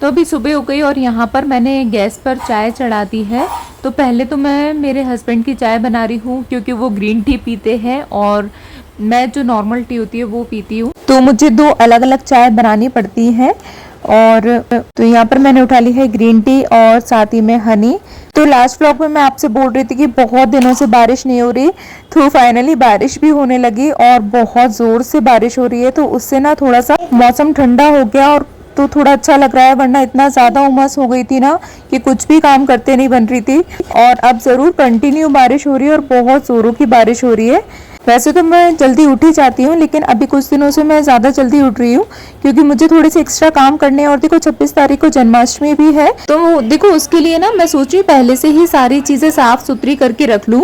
तो अभी सुबह हो गई और यहाँ पर मैंने गैस पर चाय चढ़ा दी है। तो पहले तो मैं मेरे हस्बैंड की चाय बना रही हूँ क्योंकि वो ग्रीन टी पीते हैं और मैं जो नॉर्मल टी होती है वो पीती हूँ, तो मुझे दो अलग अलग चाय बनानी पड़ती है। और तो यहाँ पर मैंने उठा ली है ग्रीन टी और साथ ही में हनी। तो लास्ट व्लॉग में मैं आपसे बोल रही थी कि बहुत दिनों से बारिश नहीं हो रही, तो फाइनली बारिश भी होने लगी और बहुत ज़ोर से बारिश हो रही है। तो उससे ना थोड़ा सा मौसम ठंडा हो गया और तो थोड़ा अच्छा लग रहा है, वरना इतना ज़्यादा उमस हो गई थी ना कि कुछ भी काम करते नहीं बन रही थी। और अब ज़रूर कंटिन्यू बारिश हो रही है और बहुत ज़ोरों की बारिश हो रही है। वैसे तो मैं जल्दी उठ ही जाती हूँ, लेकिन अभी कुछ दिनों से मैं ज़्यादा जल्दी उठ रही हूँ क्योंकि मुझे थोड़े से एक्स्ट्रा काम करने हैं। और देखो 26 तारीख को जन्माष्टमी भी है, तो देखो उसके लिए ना मैं सोच रही हूँ पहले से ही सारी चीज़ें साफ सुथरी करके रख लूँ।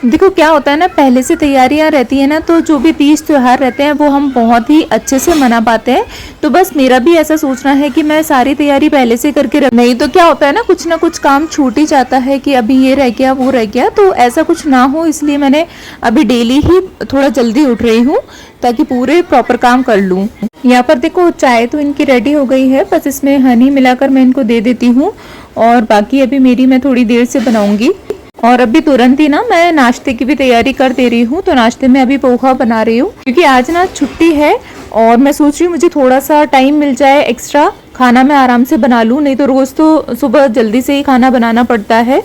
देखो क्या होता है ना, पहले से तैयारियां रहती है ना, तो जो भी तीज त्योहार रहते हैं वो हम बहुत ही अच्छे से मना पाते हैं। तो बस मेरा भी ऐसा सोचना है कि मैं सारी तैयारी पहले से करके रख, नहीं तो क्या होता है ना कुछ काम छूट ही जाता है कि अभी ये रह गया वो रह गया। तो ऐसा कुछ ना हो, इसलिए मैंने अभी डेली ही थोड़ा जल्दी उठ रही हूँ ताकि पूरे प्रॉपर काम कर लूँ। यहाँ पर देखो चाय तो इनकी रेडी हो गई है, बस इसमें हनी मिलाकर मैं इनको दे देती हूँ और बाकी अभी मेरी मैं थोड़ी देर से बनाऊंगी। और अभी तुरंत ही ना मैं नाश्ते की भी तैयारी कर दे रही हूँ। तो नाश्ते में अभी पोहा बना रही हूँ क्योंकि आज ना छुट्टी है और मैं सोच रही हूँ मुझे थोड़ा सा टाइम मिल जाए एक्स्ट्रा, खाना मैं आराम से बना लूँ, नहीं तो रोज़ तो सुबह जल्दी से ही खाना बनाना पड़ता है।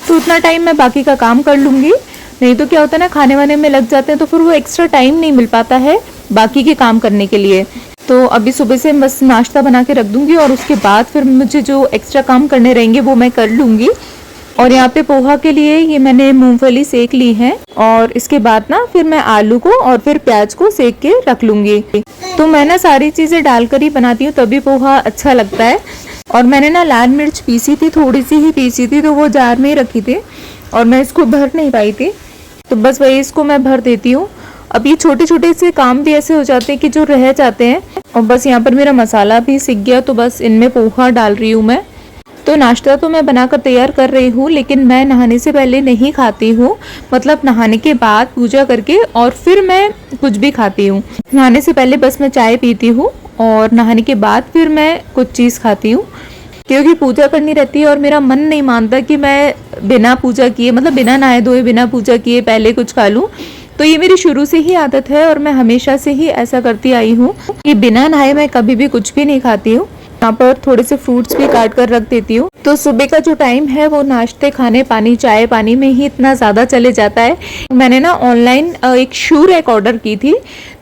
तो उतना टाइम मैं बाकी का काम कर लूँगी, नहीं तो क्या होता है ना खाने वाने में लग जाते हैं तो फिर वो एक्स्ट्रा टाइम नहीं मिल पाता है बाकी के काम करने के लिए। तो अभी सुबह से बस नाश्ता बना के रख दूँगी और उसके बाद फिर मुझे जो एक्स्ट्रा काम करने रहेंगे वो मैं कर लूँगी। और यहाँ पे पोहा के लिए ये मैंने मूंगफली सेक ली है और इसके बाद ना फिर मैं आलू को और फिर प्याज को सेक के रख लूंगी। तो मैं ना सारी चीजें डालकर ही बनाती हूँ तभी पोहा अच्छा लगता है। और मैंने ना लाल मिर्च पीसी थी, थोड़ी सी ही पीसी थी, तो वो जार में ही रखी थी और मैं इसको भर नहीं पाई थी, तो बस वही इसको मैं भर देती हूँ। अब ये छोटे छोटे से काम भी ऐसे हो जाते हैं कि जो रह जाते हैं। और बस यहाँ पर मेरा मसाला भी सीख गया, तो बस इनमें पोहा डाल रही हूँ मैं। तो नाश्ता तो मैं बनाकर तैयार कर रही हूँ, लेकिन मैं नहाने से पहले नहीं खाती हूँ, मतलब नहाने के बाद पूजा करके और फिर मैं कुछ भी खाती हूँ। नहाने से पहले बस मैं चाय पीती हूँ और नहाने के बाद फिर मैं कुछ चीज़ खाती हूँ, क्योंकि पूजा करनी रहती है और मेरा मन नहीं मानता कि मैं बिना पूजा किए, मतलब बिना नहाए धोए बिना पूजा किए पहले कुछ खा लूँ। तो ये मेरी शुरू से ही आदत है और मैं हमेशा से ही ऐसा करती आई हूँ कि बिना नहाए मैं कभी भी कुछ भी नहीं खाती हूँ। यहाँ पर थोड़े से फ्रूट्स भी काट कर रख देती हूँ। तो सुबह का जो टाइम है वो नाश्ते खाने पानी चाय पानी में ही इतना ज़्यादा चले जाता है। मैंने ना ऑनलाइन एक शू रैक ऑर्डर की थी,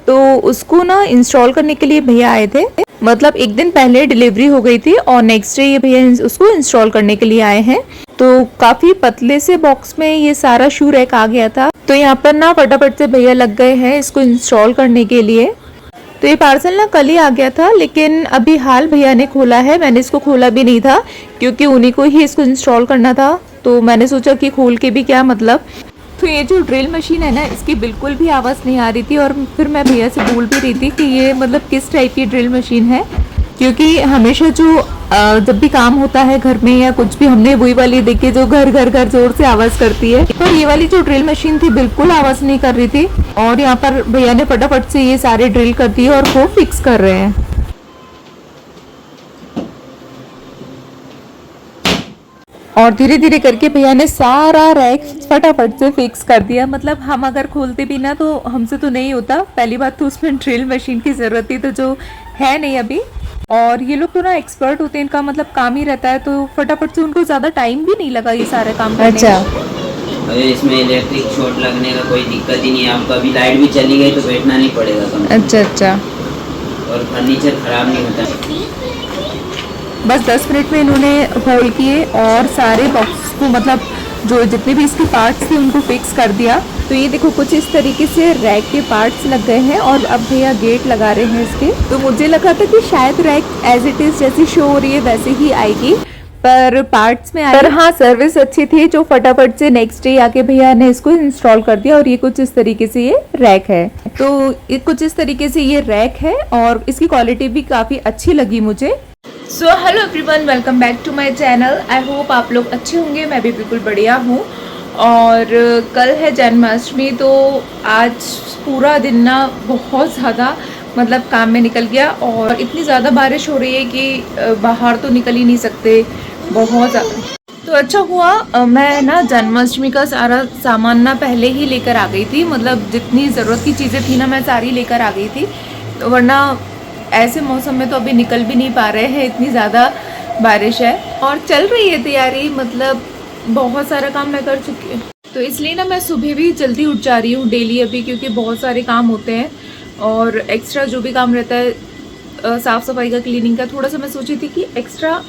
तो उसको ना इंस्टॉल करने के लिए भैया आए थे, मतलब एक दिन पहले डिलीवरी हो गई थी और नेक्स्ट डे ये भैया उसको इंस्टॉल करने के लिए आए हैं। तो काफ़ी पतले से बॉक्स में ये सारा शू रैक आ गया था। तो यहाँ पर ना फटाफट से भैया लग गए हैं इसको इंस्टॉल करने के लिए। तो ये पार्सल ना कल ही आ गया था, लेकिन अभी हाल भैया ने खोला है, मैंने इसको खोला भी नहीं था क्योंकि उन्हीं को ही इसको इंस्टॉल करना था। तो मैंने सोचा कि खोल के भी क्या मतलब। तो ये जो ड्रिल मशीन है ना, इसकी बिल्कुल भी आवाज़ नहीं आ रही थी और फिर मैं भैया से बोल भी रही थी कि ये मतलब किस टाइप की ड्रिल मशीन है, क्योंकि हमेशा जो जब भी काम होता है घर में या कुछ भी हमने वही वाली देखी जो घर घर घर जोर से आवाज़ करती है। तो ये वाली जो ड्रिल मशीन थी बिल्कुल आवाज़ नहीं कर रही थी और यहाँ पर भैया ने फटाफट से ये सारे ड्रिल कर दिए और वो फिक्स कर रहे हैं। और धीरे धीरे करके भैया ने सारा रैक फटाफट से फिक्स कर दिया। मतलब हम अगर खोलते भी ना तो हमसे तो नहीं होता, पहली बात तो उसमें ड्रिल मशीन की ज़रूरत थी तो जो है नहीं अभी। और ये लोग तो ना एक्सपर्ट होते हैं, इनका मतलब काम ही रहता है, तो फटाफट से उनको ज़्यादा टाइम भी नहीं लगा ये सारे काम करने। अच्छा, अरे इसमें इलेक्ट्रिक शॉर्ट लगने का कोई दिक्कत ही नहीं है, आपको अभी लाइट भी चली गई तो बैठना नहीं पड़ेगा कम। अच्छा अच्छा। और फर्नीचर खराब नहीं होता। बस 10 मिनट में इन्होंने होल्ड किए और सारे बॉक्स को, मतलब जो जितने भी इसके पार्ट्स थे उनको फिक्स कर दिया। तो ये देखो कुछ इस तरीके से रैक के पार्ट्स लग गए हैं और अब भैया गेट लगा रहे हैं इसके। तो मुझे लगा था कि शायद रैक एज इट इज जैसी शो हो रही है वैसे ही आएगी, पर पार्ट्स में आई। पर हाँ, सर्विस अच्छी थी जो फटाफट से नेक्स्ट डे आके भैया ने इसको इंस्टॉल कर दिया। और ये कुछ इस तरीके से ये रैक है, तो ये कुछ इस तरीके से ये रैक है और इसकी क्वालिटी भी काफ़ी अच्छी लगी मुझे। So hello everyone, welcome back to my channel. I hope आप लोग अच्छे होंगे, मैं भी बिल्कुल बढ़िया हूँ। और कल है जन्माष्टमी, तो आज पूरा दिन ना बहुत ज़्यादा मतलब काम में निकल गया। और इतनी ज़्यादा बारिश हो रही है कि बाहर तो निकल ही नहीं सकते, बहुत ज़्यादा। तो अच्छा हुआ मैं ना जन्माष्टमी का सारा सामान ना पहले ही लेकर आ गई थी, मतलब जितनी ज़रूरत की चीज़ें थी ना मैं सारी लेकर आ गई थी। तो वरना ऐसे मौसम में तो अभी निकल भी नहीं पा रहे हैं, इतनी ज़्यादा बारिश है। और चल रही है तैयारी, मतलब बहुत सारा काम मैं कर चुकी हूँ। तो इसलिए ना मैं सुबह भी जल्दी उठ जा रही हूँ डेली अभी, क्योंकि बहुत सारे काम होते हैं और एक्स्ट्रा जो भी काम रहता है साफ़ सफाई का, क्लीनिंग का, थोड़ा सा मैं सोची थी कि एक्स्ट्रा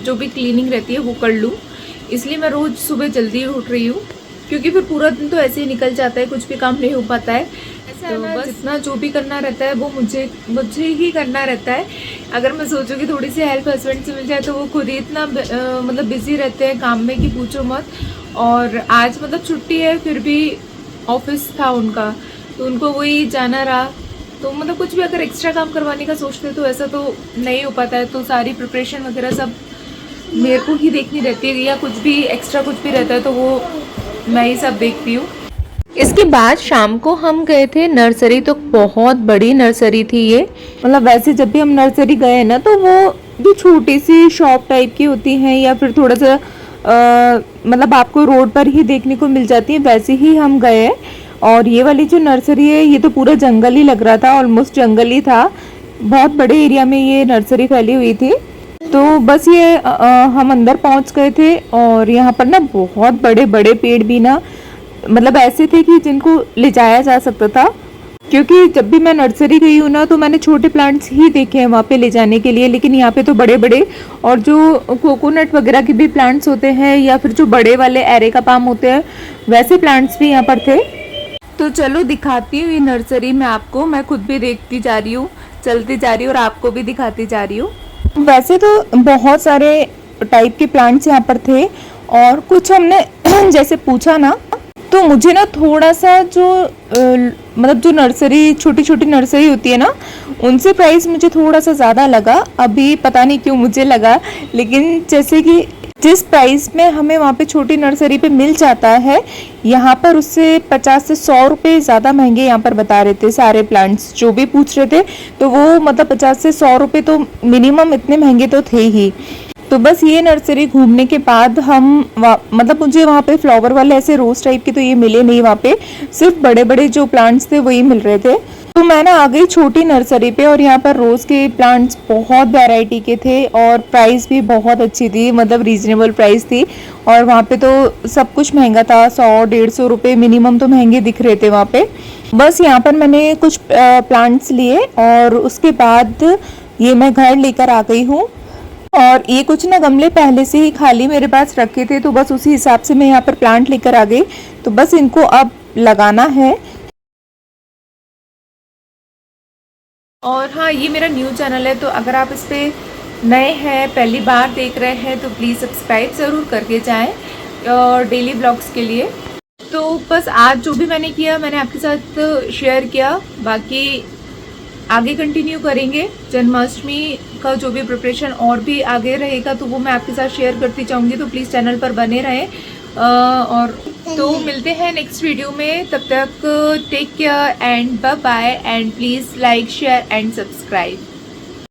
जो भी क्लीनिंग रहती है वो कर लूँ। इसलिए मैं रोज़ सुबह जल्दी उठ रही हूँ, क्योंकि फिर पूरा दिन तो ऐसे ही निकल जाता है, कुछ भी काम नहीं हो पाता है। ऐसा तो बस जितना जो भी करना रहता है वो मुझे ही करना रहता है। अगर मैं सोचूँ कि थोड़ी सी हेल्प हस्बैंड से मिल जाए तो वो खुद ही इतना मतलब बिज़ी रहते हैं काम में कि पूछो मत। और आज मतलब छुट्टी है, फिर भी ऑफिस था उनका, तो उनको वही जाना रहा। तो मतलब कुछ भी अगर एक्स्ट्रा काम करवाने का सोचते तो ऐसा तो नहीं हो पाता है। तो सारी प्रिपरेशन वगैरह सब मेरे को ही देखनी रहती है, या कुछ भी एक्स्ट्रा कुछ भी रहता है तो वो मैं ही सब देखती हूँ। इसके बाद शाम को हम गए थे नर्सरी, तो बहुत बड़ी नर्सरी थी ये। मतलब वैसे जब भी हम नर्सरी गए ना तो वो भी छोटी सी शॉप टाइप की होती हैं, या फिर थोड़ा सा मतलब आपको रोड पर ही देखने को मिल जाती है, वैसे ही हम गए। और ये वाली जो नर्सरी है ये तो पूरा जंगल ही लग रहा था, ऑलमोस्ट जंगल ही था। बहुत बड़े एरिया में ये नर्सरी फैली हुई थी। तो बस ये हम अंदर पहुंच गए थे, और यहाँ पर ना बहुत बड़े बड़े पेड़ भी ना मतलब ऐसे थे कि जिनको ले जाया जा सकता था। क्योंकि जब भी मैं नर्सरी गई हूँ ना तो मैंने छोटे प्लांट्स ही देखे हैं वहाँ पे ले जाने के लिए, लेकिन यहाँ पे तो बड़े बड़े, और जो कोकोनट वगैरह के भी प्लांट्स होते हैं, या फिर जो बड़े वाले एरे का पाम होते हैं, वैसे प्लांट्स भी यहाँ पर थे। तो चलो दिखाती हूँ ये नर्सरी मैं आपको, मैं खुद भी देखती जा रही हूँ, चलती जा रही हूँ और आपको भी दिखाती जा रही हूँ। वैसे तो बहुत सारे टाइप के प्लांट्स यहाँ पर थे, और कुछ हमने जैसे पूछा ना, तो मुझे ना थोड़ा सा जो मतलब जो नर्सरी छोटी छोटी नर्सरी होती है ना, उनसे प्राइस मुझे थोड़ा सा ज़्यादा लगा। अभी पता नहीं क्यों मुझे लगा, लेकिन जैसे कि जिस प्राइस में हमें वहाँ पे छोटी नर्सरी पे मिल जाता है, यहाँ पर उससे 50 से 100 रुपये ज़्यादा महंगे यहाँ पर बता रहे थे सारे प्लांट्स। जो भी पूछ रहे थे तो वो मतलब 50 से 100 रुपये तो मिनिमम इतने महंगे तो थे ही। तो बस ये नर्सरी घूमने के बाद हम मतलब मुझे वहाँ पे फ्लावर वाले ऐसे रोज टाइप के तो ये मिले नहीं, वहाँ पे सिर्फ बड़े बड़े जो प्लांट्स थे वही मिल रहे थे। तो मैं ना आ गई छोटी नर्सरी पे, और यहाँ पर रोज के प्लांट्स बहुत वैरायटी के थे, और प्राइस भी बहुत अच्छी थी, मतलब रीजनेबल प्राइस थी। और वहाँ पे तो सब कुछ महंगा था, 100-150 रुपये मिनिमम तो महंगे दिख रहे थे वहाँ पे। बस यहाँ पर मैंने कुछ प्लांट्स लिए, और उसके बाद ये मैं घर लेकर आ गई हूँ। और ये कुछ ना गमले पहले से ही खाली मेरे पास रखे थे, तो बस उसी हिसाब से मैं यहाँ पर प्लांट लेकर आ गई। तो बस इनको अब लगाना है। और हाँ, ये मेरा न्यू चैनल है, तो अगर आप इस पे नए हैं, पहली बार देख रहे हैं, तो प्लीज़ सब्सक्राइब ज़रूर करके जाएं, और डेली ब्लॉग्स के लिए। तो बस आज जो भी मैंने किया मैंने आपके साथ शेयर किया, बाकी आगे कंटिन्यू करेंगे। जन्माष्टमी का जो भी प्रिपरेशन और भी आगे रहेगा तो वो मैं आपके साथ शेयर करती जाऊंगी, तो प्लीज़ चैनल पर बने रहें। और तो मिलते हैं नेक्स्ट वीडियो में, तब तक take care and bye bye, and please like share and subscribe.